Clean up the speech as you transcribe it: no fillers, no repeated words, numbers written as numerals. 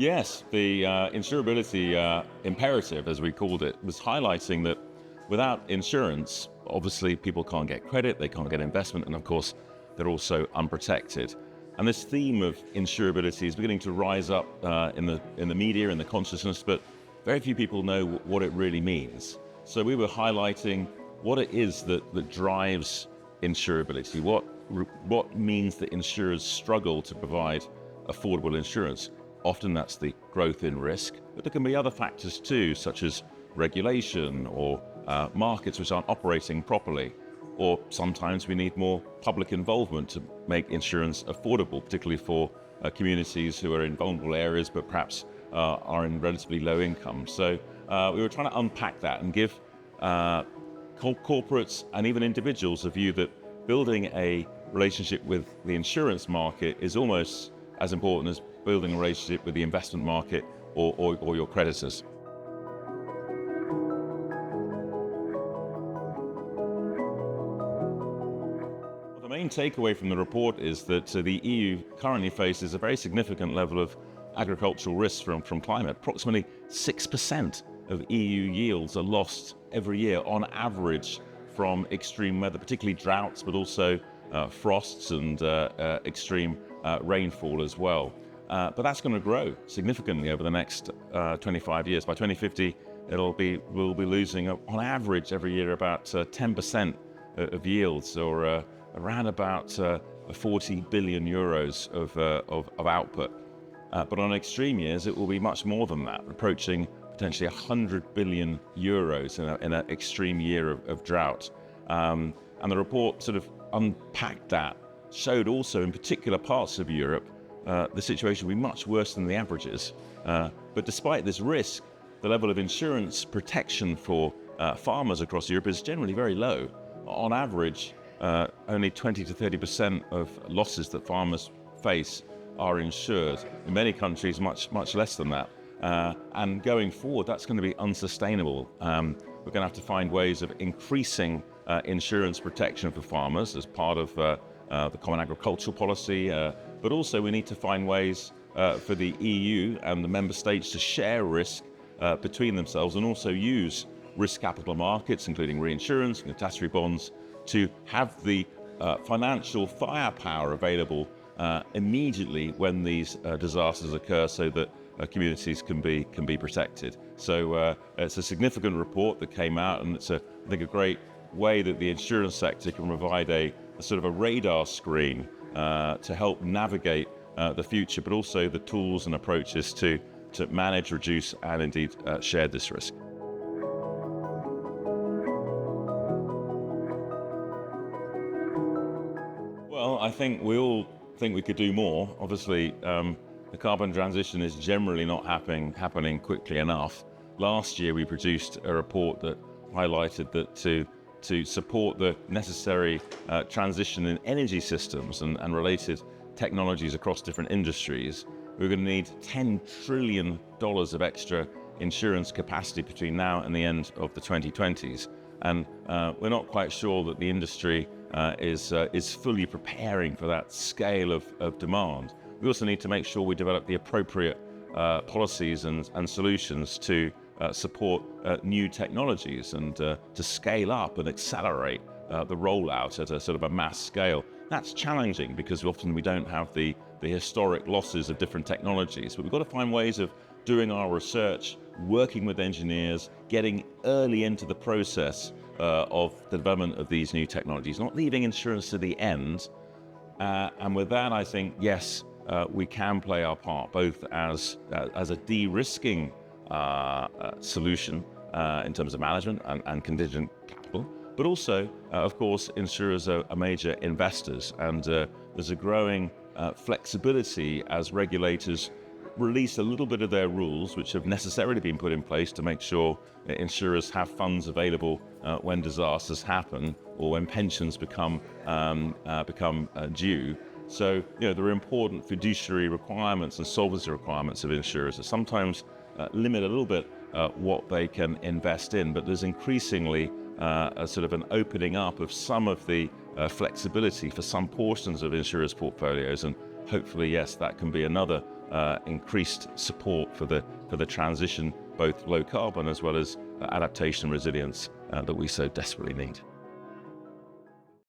Yes, the insurability imperative, as we called it, was highlighting that without insurance, obviously people can't get credit, they can't get investment, and of course, they're also unprotected. And this theme of insurability is beginning to rise up in the media, in the consciousness, but very few people know what it really means. So we were highlighting what it is that drives insurability, what means that insurers struggle to provide affordable insurance. Often that's the growth in risk, but there can be other factors too, such as regulation or markets which aren't operating properly. Or sometimes we need more public involvement to make insurance affordable, particularly for communities who are in vulnerable areas but perhaps are in relatively low income. So we were trying to unpack that and give corporates and even individuals a view that building a relationship with the insurance market is almost as important as building a relationship with the investment market or your creditors. Well, the main takeaway from the report is that the EU currently faces a very significant level of agricultural risks from climate. Approximately 6% of EU yields are lost every year on average from extreme weather, particularly droughts, but also frosts and extreme rainfall as well. But that's going to grow significantly over the next 25 years. By 2050, we'll be losing on average every year about 10% of yields, or around about 40 billion euros of output. But on extreme years, it will be much more than that, approaching potentially 100 billion euros in an extreme year of drought. And the report sort of unpacked that, showed also in particular parts of Europe, the situation will be much worse than the averages. But despite this risk, the level of insurance protection for farmers across Europe is generally very low. On average, only 20 to 30% of losses that farmers face are insured. In many countries, much less than that. And going forward, that's going to be unsustainable. We're going to have to find ways of increasing insurance protection for farmers as part of the Common Agricultural Policy, but also we need to find ways for the EU and the member states to share risk between themselves and also use risk capital markets, including reinsurance and catastrophe bonds, to have the financial firepower available immediately when these disasters occur, so that communities can be protected. So it's a significant report that came out, and it's I think a great way that the insurance sector can provide a sort of a radar screen to help navigate the future, but also the tools and approaches to manage, reduce, and indeed share this risk. Well, I think we all think we could do more. Obviously, the carbon transition is generally not happening quickly enough. Last year, we produced a report that highlighted that to support the necessary transition in energy systems and related technologies across different industries, we're going to need $10 trillion of extra insurance capacity between now and the end of the 2020s. And we're not quite sure that the industry is fully preparing for that scale of demand. We also need to make sure we develop the appropriate policies and solutions to support new technologies and to scale up and accelerate the rollout at a sort of a mass scale. That's challenging because often we don't have the historic losses of different technologies, but we've got to find ways of doing our research, working with engineers, getting early into the process of the development of these new technologies, not leaving insurance to the end. And with that, I think, yes, we can play our part, both as a de-risking solution in terms of management and contingent capital, but also, of course, insurers are major investors, and there's a growing flexibility as regulators release a little bit of their rules, which have necessarily been put in place to make sure that insurers have funds available when disasters happen or when pensions become due. So, there are important fiduciary requirements and solvency requirements of insurers that sometimes limit a little bit what they can invest in, but there's increasingly a sort of an opening up of some of the flexibility for some portions of insurers' portfolios, and hopefully, yes, that can be another increased support for the transition, both low carbon as well as adaptation and resilience that we so desperately need.